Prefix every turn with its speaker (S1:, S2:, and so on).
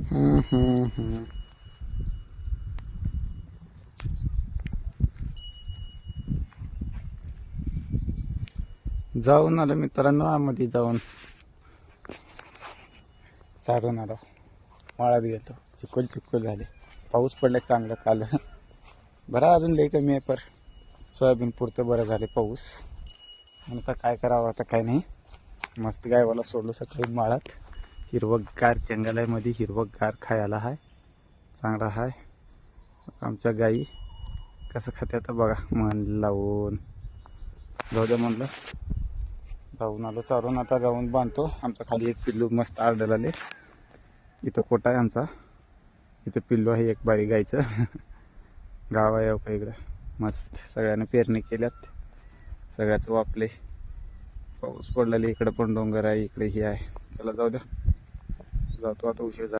S1: जाऊन आलो मित्रांनो, आमध्ये जाऊन चालून आलो. माळात गेलो, चिखल झाले. पाऊस पडला चांगलं काल. बरं अजून लई कमी आहे, पर सोयाबीन पुरतं बरं झाले पाऊस. आणि आता काय करावं, आता काय नाही. मस्त गायवाला सोडलं सकाळी माळात. हिरवगार जंगल आहे, मध्ये हिरवगार खायला आहे, चांगला आहे. आमच्या गाई कसं खाते आता बघा, मन लावून. जाऊ द्या म्हणलं, जाऊन आलो चालून. आता जाऊन बांधतो. आमचा खाली एक पिल्लू मस्त आरडल आले. इथं कोटा आहे आमचा, इथं पिल्लू आहे एक बारी गायचं. गाव आहे का इकडं. मस्त सगळ्यांना पेरणी केल्यात, सगळ्याच वापले. पाऊस पडलेले, इकडं पण डोंगर आहे, इकडे ही आहे. चला जाऊ द्या, जातो आता, उशीर झाला.